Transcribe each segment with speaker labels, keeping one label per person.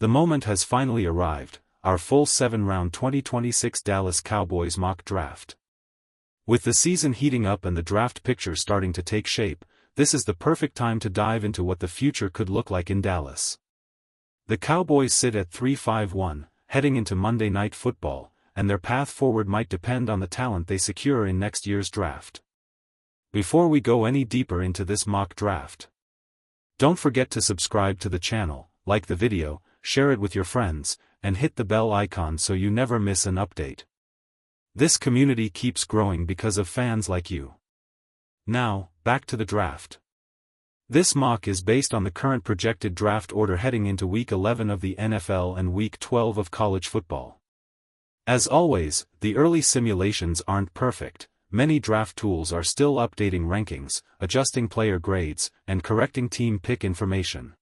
Speaker 1: The moment has finally arrived, our full 7-round 2026 Dallas Cowboys mock draft. With the season heating up and the draft picture starting to take shape, this is the perfect time to dive into what the future could look like in Dallas. The Cowboys sit at 3-5-1, heading into Monday Night Football, and their path forward might depend on the talent they secure in next year's draft. Before we go any deeper into this mock draft, don't forget to subscribe to the channel, like the video, share it with your friends, and hit the bell icon so you never miss an update. This community keeps growing because of fans like you. Now, back to the draft. This mock is based on the current projected draft order heading into Week 11 of the NFL and Week 12 of college football. As always, the early simulations aren't perfect. Many draft tools are still updating rankings, adjusting player grades, and correcting team pick information.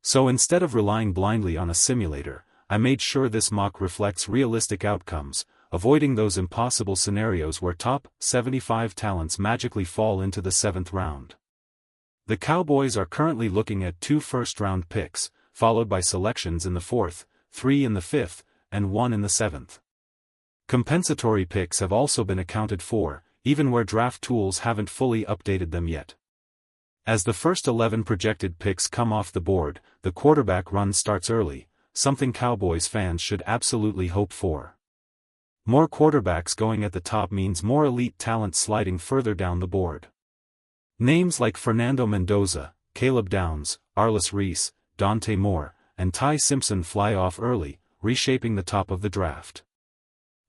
Speaker 1: So instead of relying blindly on a simulator, I made sure this mock reflects realistic outcomes, avoiding those impossible scenarios where top 75 talents magically fall into the 7th round. The Cowboys are currently looking at 2 first-round picks, followed by selections in the 4th, 3 in the 5th, and 1 in the 7th. Compensatory picks have also been accounted for, even where draft tools haven't fully updated them yet. As the first 11 projected picks come off the board, the quarterback run starts early, something Cowboys fans should absolutely hope for. More quarterbacks going at the top means more elite talent sliding further down the board. Names like Fernando Mendoza, Caleb Downs, Arlis Reese, Dante Moore, and Ty Simpson fly off early, reshaping the top of the draft.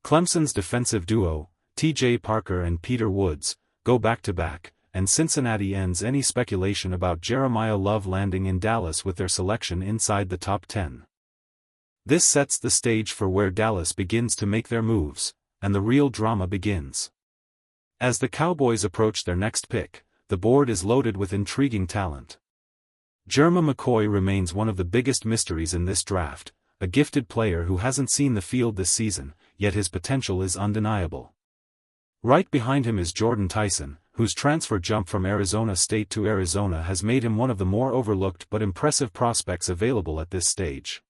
Speaker 1: Clemson's defensive duo, T.J. Parker and Peter Woods, go back-to-back, and Cincinnati ends any speculation about Jeremiah Love landing in Dallas with their selection inside the top 10. This sets the stage for where Dallas begins to make their moves, and the real drama begins. As the Cowboys approach their next pick, the board is loaded with intriguing talent. Jerma McCoy remains one of the biggest mysteries in this draft, a gifted player who hasn't seen the field this season, yet his potential is undeniable. Right behind him is Jordan Tyson, whose transfer jump from Arizona State to Arizona has made him one of the more overlooked but impressive prospects available at this stage.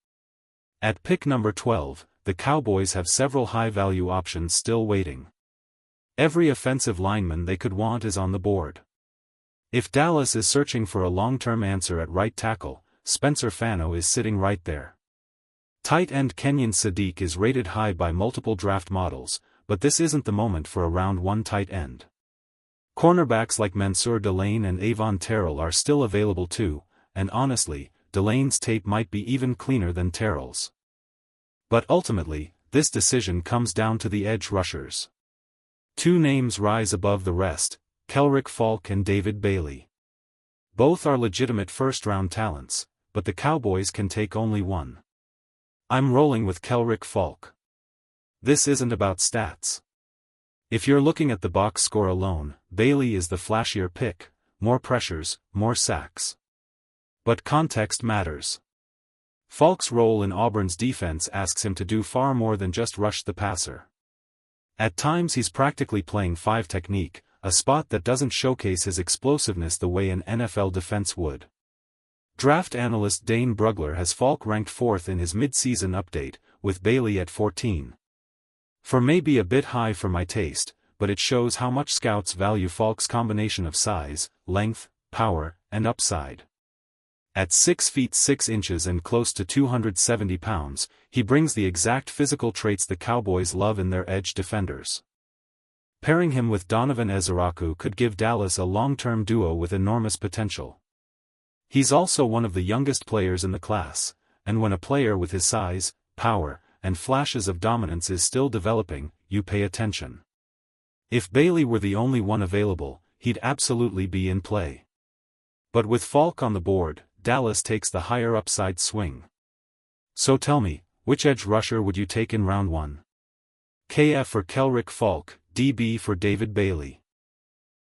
Speaker 1: At pick number 12, the Cowboys have several high-value options still waiting. Every offensive lineman they could want is on the board. If Dallas is searching for a long-term answer at right tackle, Spencer Fano is sitting right there. Tight end Kenyon Sadiq is rated high by multiple draft models, but this isn't the moment for a round 1 tight end. Cornerbacks like Mansour Delane and Avon Terrell are still available too, and honestly, Delane's tape might be even cleaner than Terrell's. But ultimately, this decision comes down to the edge rushers. 2 names rise above the rest, Kelrick Falk and David Bailey. Both are legitimate first-round talents, but the Cowboys can take only one. I'm rolling with Kelrick Falk. This isn't about stats. If you're looking at the box score alone, Bailey is the flashier pick, more pressures, more sacks. But context matters. Falk's role in Auburn's defense asks him to do far more than just rush the passer. At times he's practically playing 5 technique, a spot that doesn't showcase his explosiveness the way an NFL defense would. Draft analyst Dane Brugler has Falk ranked 4th in his mid-season update, with Bailey at 14. For maybe a bit high for my taste, but it shows how much scouts value Falk's combination of size, length, power, and upside. At 6 feet 6 inches and close to 270 pounds, he brings the exact physical traits the Cowboys love in their edge defenders. Pairing him with Donovan Ezeraku could give Dallas a long-term duo with enormous potential. He's also one of the youngest players in the class, and when a player with his size, power, and flashes of dominance is still developing, you pay attention. If Bailey were the only one available, he'd absolutely be in play. But with Falk on the board, Dallas takes the higher upside swing. So tell me, which edge rusher would you take in round 1? KF for Kelrick Falk, DB for David Bailey.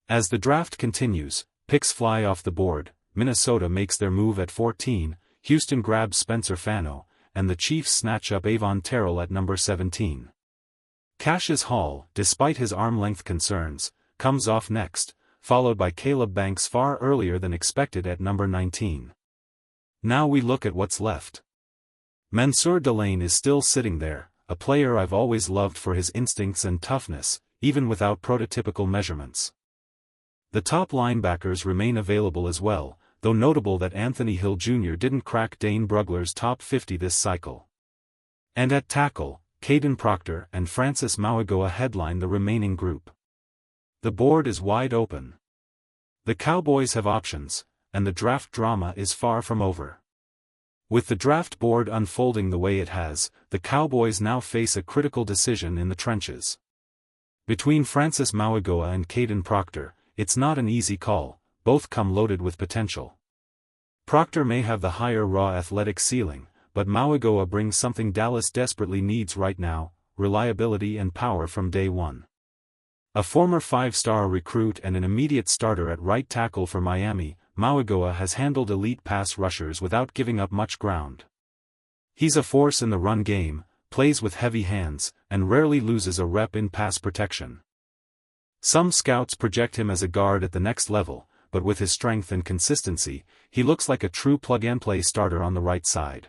Speaker 1: As the draft continues, picks fly off the board. Minnesota makes their move at 14, Houston grabs Spencer Fano, and the Chiefs snatch up Avon Terrell at number 17. Cassius Hall, despite his arm-length concerns, comes off next, followed by Caleb Banks far earlier than expected at number 19. Now we look at what's left. Mansour Delane is still sitting there, a player I've always loved for his instincts and toughness, even without prototypical measurements. The top linebackers remain available as well, though notable that Anthony Hill Jr. didn't crack Dane Brugler's top 50 this cycle. And at tackle, Caden Proctor and Francis Mauigoa headline the remaining group. The board is wide open. The Cowboys have options, and the draft drama is far from over. With the draft board unfolding the way it has, the Cowboys now face a critical decision in the trenches. Between Francis Mauigoa and Caden Proctor, it's not an easy call, both come loaded with potential. Proctor may have the higher raw athletic ceiling, but Mauigoa brings something Dallas desperately needs right now: reliability and power from day one. A former 5-star recruit and an immediate starter at right tackle for Miami, Mauigoa has handled elite pass rushers without giving up much ground. He's a force in the run game, plays with heavy hands, and rarely loses a rep in pass protection. Some scouts project him as a guard at the next level, but with his strength and consistency, he looks like a true plug-and-play starter on the right side.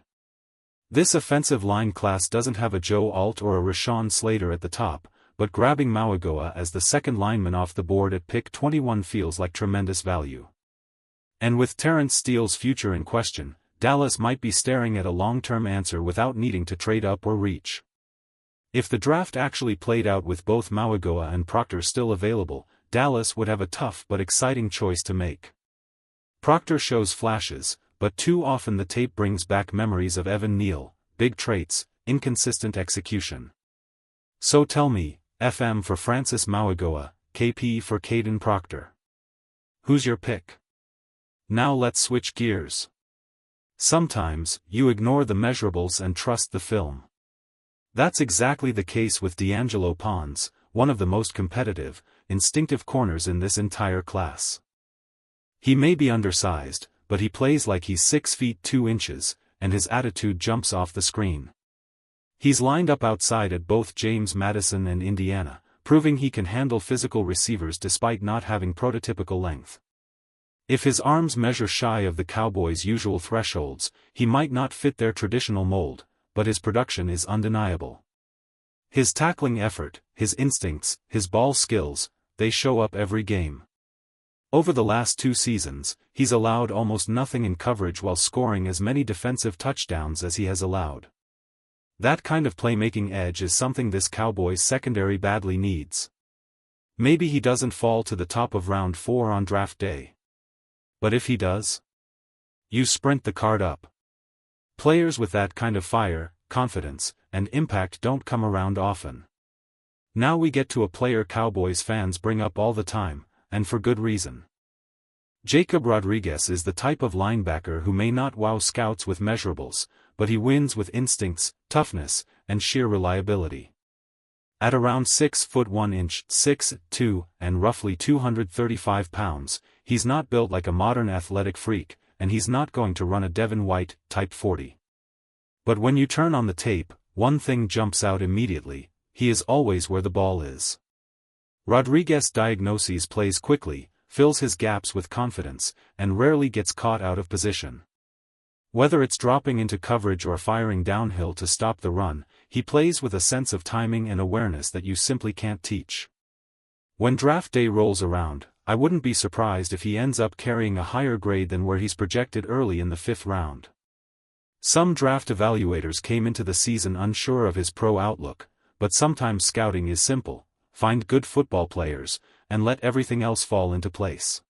Speaker 1: This offensive line class doesn't have a Joe Alt or a Rashawn Slater at the top, but grabbing Mauigoa as the second lineman off the board at pick 21 feels like tremendous value. And with Terrence Steele's future in question, Dallas might be staring at a long-term answer without needing to trade up or reach. If the draft actually played out with both Mauigoa and Proctor still available, Dallas would have a tough but exciting choice to make. Proctor shows flashes, but too often the tape brings back memories of Evan Neal: big traits, inconsistent execution. So tell me, FM for Francis Mauigoa, KP for Caden Proctor. Who's your pick? Now let's switch gears. Sometimes, you ignore the measurables and trust the film. That's exactly the case with D'Angelo Pons, one of the most competitive, instinctive corners in this entire class. He may be undersized, but he plays like he's 6 feet 2 inches, and his attitude jumps off the screen. He's lined up outside at both James Madison and Indiana, proving he can handle physical receivers despite not having prototypical length. If his arms measure shy of the Cowboys' usual thresholds, he might not fit their traditional mold, but his production is undeniable. His tackling effort, his instincts, his ball skills, they show up every game. Over the last 2 seasons, he's allowed almost nothing in coverage while scoring as many defensive touchdowns as he has allowed. That kind of playmaking edge is something this Cowboys secondary badly needs. Maybe he doesn't fall to the top of round 4 on draft day. But if he does, you sprint the card up. Players with that kind of fire, confidence, and impact don't come around often. Now we get to a player Cowboys fans bring up all the time, and for good reason. Jacob Rodriguez is the type of linebacker who may not wow scouts with measurables, but he wins with instincts, toughness, and sheer reliability. At around 6 foot 1 inch, 6'2", and roughly 235 pounds, he's not built like a modern athletic freak, and he's not going to run a Devin White type 40. But when you turn on the tape, one thing jumps out immediately: he is always where the ball is. Rodriguez diagnoses plays quickly, fills his gaps with confidence, and rarely gets caught out of position. Whether it's dropping into coverage or firing downhill to stop the run, he plays with a sense of timing and awareness that you simply can't teach. When draft day rolls around, I wouldn't be surprised if he ends up carrying a higher grade than where he's projected early in the 5th round. Some draft evaluators came into the season unsure of his pro outlook, but sometimes scouting is simple: find good football players, and let everything else fall into place.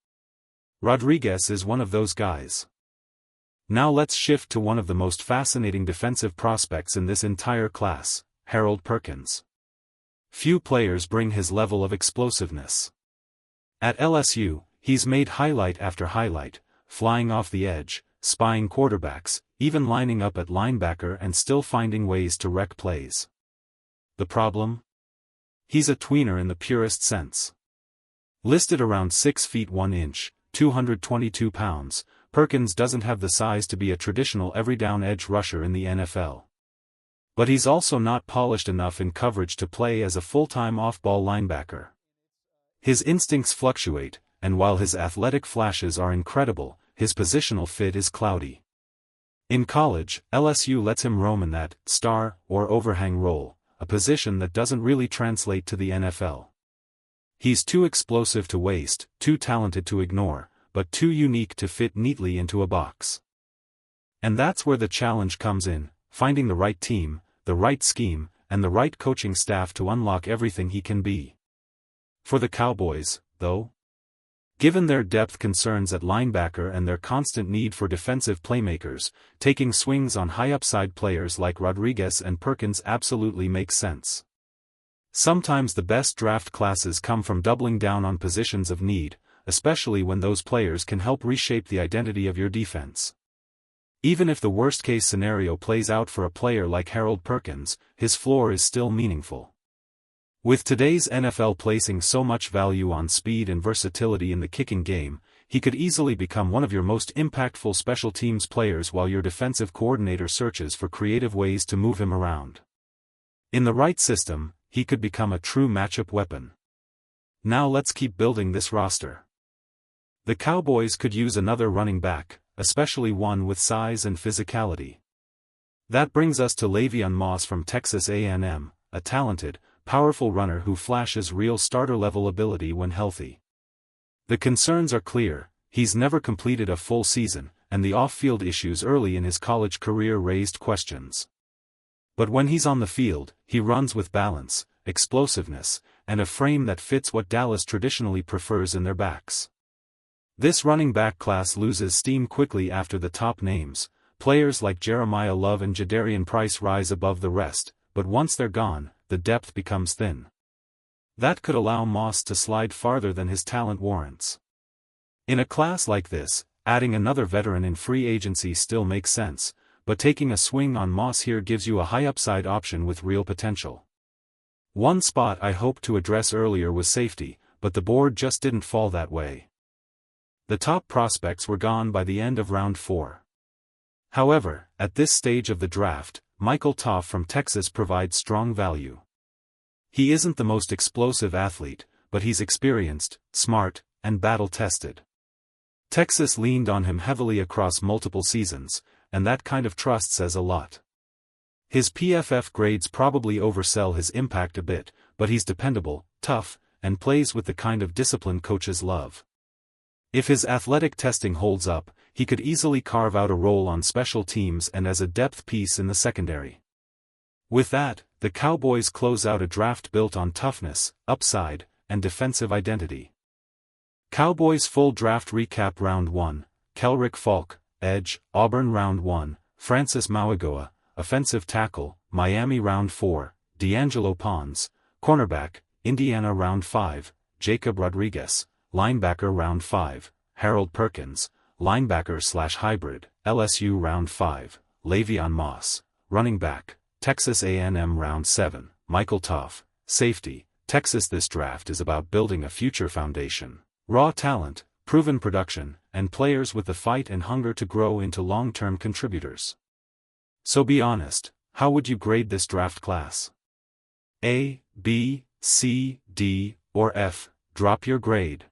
Speaker 1: Rodriguez is one of those guys. Now let's shift to one of the most fascinating defensive prospects in this entire class, Harold Perkins. Few players bring his level of explosiveness. At LSU, he's made highlight after highlight, flying off the edge, spying quarterbacks, even lining up at linebacker and still finding ways to wreck plays. The problem? He's a tweener in the purest sense. Listed around 6 feet 1 inch, 222 pounds, Perkins doesn't have the size to be a traditional every-down edge rusher in the NFL. But he's also not polished enough in coverage to play as a full-time off-ball linebacker. His instincts fluctuate, and while his athletic flashes are incredible, his positional fit is cloudy. In college, LSU lets him roam in that star or overhang role, a position that doesn't really translate to the NFL. He's too explosive to waste, too talented to ignore, but too unique to fit neatly into a box. And that's where the challenge comes in, finding the right team, the right scheme, and the right coaching staff to unlock everything he can be. For the Cowboys, though, given their depth concerns at linebacker and their constant need for defensive playmakers, taking swings on high-upside players like Rodriguez and Perkins absolutely makes sense. Sometimes the best draft classes come from doubling down on positions of need, especially when those players can help reshape the identity of your defense. Even if the worst-case scenario plays out for a player like Harold Perkins, his floor is still meaningful. With today's NFL placing so much value on speed and versatility in the kicking game, he could easily become one of your most impactful special teams players while your defensive coordinator searches for creative ways to move him around. In the right system, he could become a true matchup weapon. Now let's keep building this roster. The Cowboys could use another running back, especially one with size and physicality. That brings us to Le'Veon Moss from Texas A&M, a talented, powerful runner who flashes real starter-level ability when healthy. The concerns are clear: he's never completed a full season, and the off-field issues early in his college career raised questions. But when he's on the field, he runs with balance, explosiveness, and a frame that fits what Dallas traditionally prefers in their backs. This running back class loses steam quickly after the top names. Players like Jeremiah Love and Jadarian Price rise above the rest, but once they're gone, the depth becomes thin. That could allow Moss to slide farther than his talent warrants. In a class like this, adding another veteran in free agency still makes sense, but taking a swing on Moss here gives you a high-upside option with real potential. One spot I hoped to address earlier was safety, but the board just didn't fall that way. The top prospects were gone by the end of round 4. However, at this stage of the draft, Michael Toff from Texas provides strong value. He isn't the most explosive athlete, but he's experienced, smart, and battle-tested. Texas leaned on him heavily across multiple seasons, and that kind of trust says a lot. His PFF grades probably oversell his impact a bit, but he's dependable, tough, and plays with the kind of discipline coaches love. If his athletic testing holds up, he could easily carve out a role on special teams and as a depth piece in the secondary. With that, the Cowboys close out a draft built on toughness, upside, and defensive identity. Cowboys full draft recap: Round 1, Kelrick Falk, edge, Auburn. Round 1, Francis Mauigoa, offensive tackle, Miami. Round 4, D'Angelo Pons, cornerback, Indiana. Round 5, Jacob Rodriguez, linebacker. Round 5, Harold Perkins, linebacker/hybrid, LSU. Round 5, Le'Veon Moss, running back, Texas A&M. Round 7, Michael Toff, safety, Texas. This draft is about building a future foundation. Raw talent, proven production, and players with the fight and hunger to grow into long-term contributors. So be honest, how would you grade this draft class? A, B, C, D, or F? Drop your grade.